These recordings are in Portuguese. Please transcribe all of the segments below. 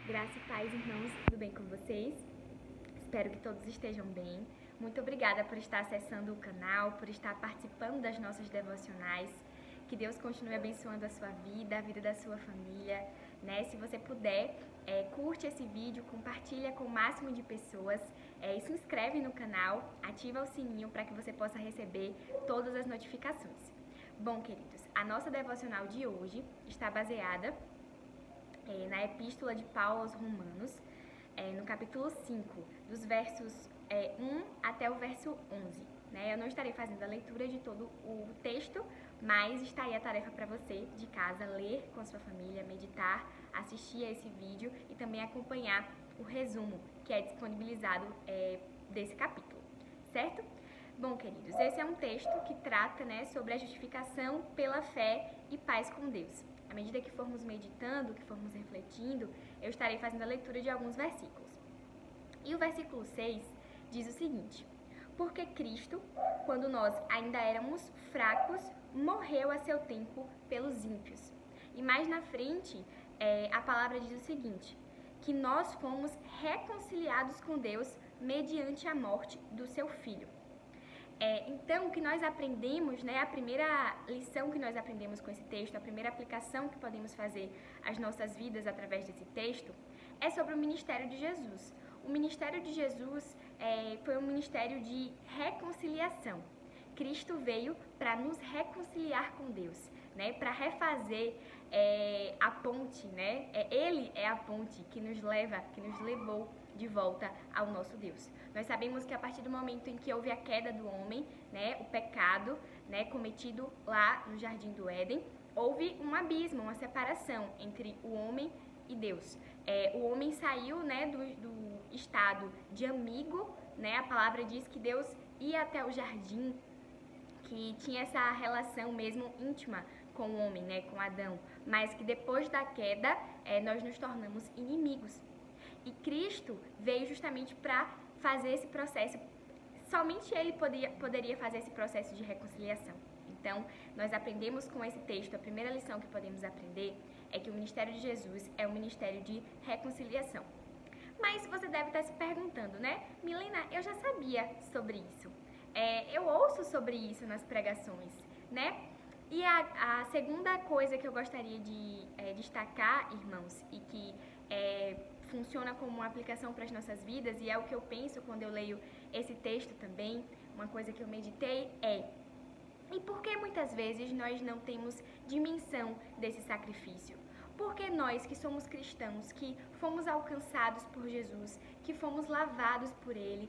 Graça e paz, irmãos, tudo bem com vocês? Espero que todos estejam bem. Muito obrigada por estar acessando o canal, por estar participando das nossas devocionais. Que Deus continue abençoando a sua vida, a vida da sua família, né? Se você puder, curte esse vídeo, compartilha com o máximo de pessoas e se inscreve no canal, ativa o sininho para que você possa receber todas as notificações. Bom, queridos, a nossa devocional de hoje está baseada na Epístola de Paulo aos Romanos, no capítulo 5, dos versos 1 até o verso 11. Né? Eu não estarei fazendo a leitura de todo o texto, mas está aí a tarefa para você de casa, ler com a sua família, meditar, assistir a esse vídeo e também acompanhar o resumo que é disponibilizado desse capítulo, certo? Bom, queridos, esse é um texto que trata, né, sobre a justificação pela fé e paz com Deus. À medida que formos meditando, que formos refletindo, eu estarei fazendo a leitura de alguns versículos. E o versículo 6 diz o seguinte: porque Cristo, quando nós ainda éramos fracos, morreu a seu tempo pelos ímpios. E mais na frente, a palavra diz o seguinte: que nós fomos reconciliados com Deus mediante a morte do seu Filho. Então, o que nós aprendemos, né, a primeira lição que nós aprendemos com esse texto, a primeira aplicação que podemos fazer às nossas vidas através desse texto, é sobre o ministério de Jesus. O ministério de Jesus foi um ministério de reconciliação. Cristo veio para nos reconciliar com Deus, né, para refazer a ponte, né? Ele é a ponte que nos levou de volta ao nosso Deus. Nós sabemos que a partir do momento em que houve a queda do homem, né, o pecado, né, cometido lá no Jardim do Éden, houve um abismo, uma separação entre o homem e Deus. O homem saiu, né, do estado de amigo, né? A palavra diz que Deus ia até o jardim, que tinha essa relação mesmo íntima com o homem, né, com Adão, mas que depois da queda nós nos tornamos inimigos. E Cristo veio justamente para fazer esse processo. Somente Ele poderia fazer esse processo de reconciliação. Então, nós aprendemos com esse texto, a primeira lição que podemos aprender é que o ministério de Jesus é um ministério de reconciliação. Mas você deve estar se perguntando, né? Milena, eu já sabia sobre isso. Eu ouço sobre isso nas pregações, né? E a segunda coisa que eu gostaria de destacar, irmãos, e que funciona como uma aplicação para as nossas vidas, e é o que eu penso quando eu leio esse texto também, uma coisa que eu meditei e por que muitas vezes nós não temos dimensão desse sacrifício? Porque nós que somos cristãos, que fomos alcançados por Jesus, que fomos lavados por Ele,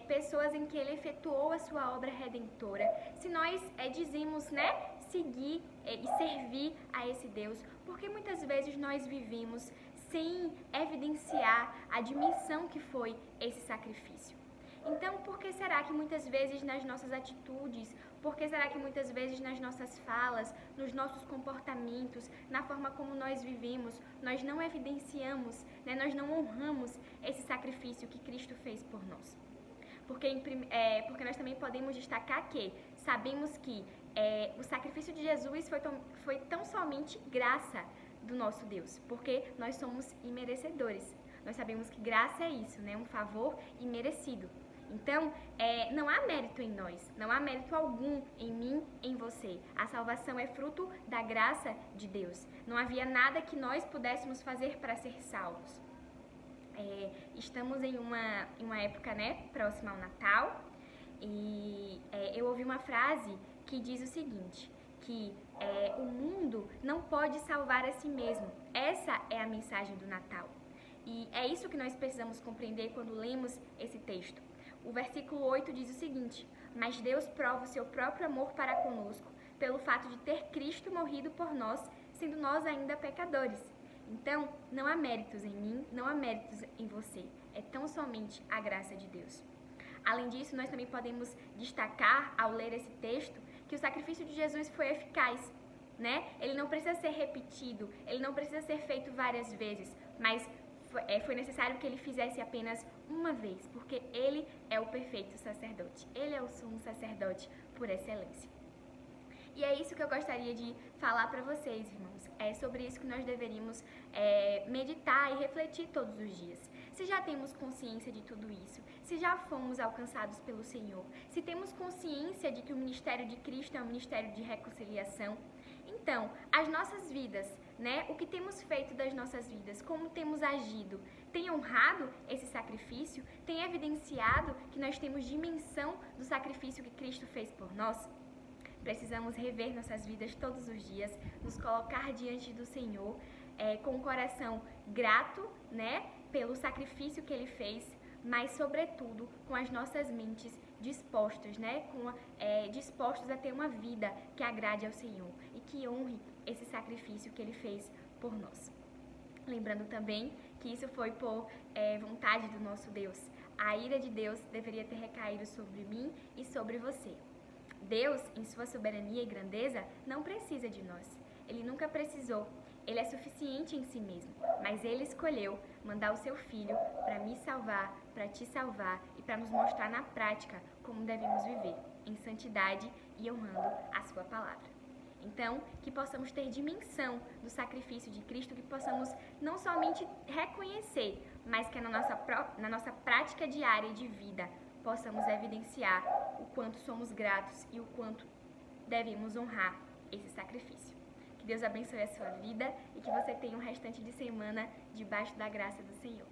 pessoas em que Ele efetuou a sua obra redentora, se nós dizemos, né, seguir e servir a esse Deus, porque muitas vezes nós vivemos sem evidenciar a dimensão que foi esse sacrifício. Então, por que será que muitas vezes nas nossas atitudes, por que será que muitas vezes nas nossas falas, nos nossos comportamentos, na forma como nós vivemos, nós não evidenciamos, né, nós não honramos esse sacrifício que Cristo fez por nós? Porque nós também podemos destacar que sabemos que o sacrifício de Jesus foi tão somente graça do nosso Deus, porque nós somos imerecedores. Nós sabemos que graça é isso, né? Um favor imerecido. Então, não há mérito em nós, não há mérito algum em mim, em você. A salvação é fruto da graça de Deus. Não havia nada que nós pudéssemos fazer para ser salvos. Estamos em uma época, né, próxima ao Natal, e eu ouvi uma frase que diz o seguinte, que o mundo não pode salvar a si mesmo. Essa é a mensagem do Natal. E é isso que nós precisamos compreender quando lemos esse texto. O versículo 8 diz o seguinte: mas Deus prova o seu próprio amor para conosco, pelo fato de ter Cristo morrido por nós, sendo nós ainda pecadores. Então, não há méritos em mim, não há méritos em você. É tão somente a graça de Deus. Além disso, nós também podemos destacar, ao ler esse texto, que o sacrifício de Jesus foi eficaz, né? Ele não precisa ser repetido, ele não precisa ser feito várias vezes, mas foi necessário que ele fizesse apenas uma vez, porque ele é o perfeito sacerdote, ele é o sumo sacerdote por excelência. E é isso que eu gostaria de falar para vocês, irmãos. É sobre isso que nós deveríamos meditar e refletir todos os dias. Se já temos consciência de tudo isso, se já fomos alcançados pelo Senhor, se temos consciência de que o ministério de Cristo é um ministério de reconciliação, então, as nossas vidas, né? O que temos feito das nossas vidas, como temos agido, tem honrado esse sacrifício? Tem evidenciado que nós temos dimensão do sacrifício que Cristo fez por nós? Precisamos rever nossas vidas todos os dias, nos colocar diante do Senhor com um coração grato, né, pelo sacrifício que Ele fez, mas sobretudo com as nossas mentes dispostas, né, dispostos a ter uma vida que agrade ao Senhor e que honre esse sacrifício que Ele fez por nós. Lembrando também que isso foi por vontade do nosso Deus. A ira de Deus deveria ter recaído sobre mim e sobre você. Deus, em sua soberania e grandeza, não precisa de nós. Ele nunca precisou. Ele é suficiente em si mesmo. Mas Ele escolheu mandar o seu Filho para me salvar, para te salvar e para nos mostrar na prática como devemos viver, em santidade e honrando a sua palavra. Então, que possamos ter dimensão do sacrifício de Cristo, que possamos não somente reconhecer, mas que na nossa prática diária de vida possamos evidenciar o quanto somos gratos e o quanto devemos honrar esse sacrifício. Que Deus abençoe a sua vida e que você tenha um restante de semana debaixo da graça do Senhor.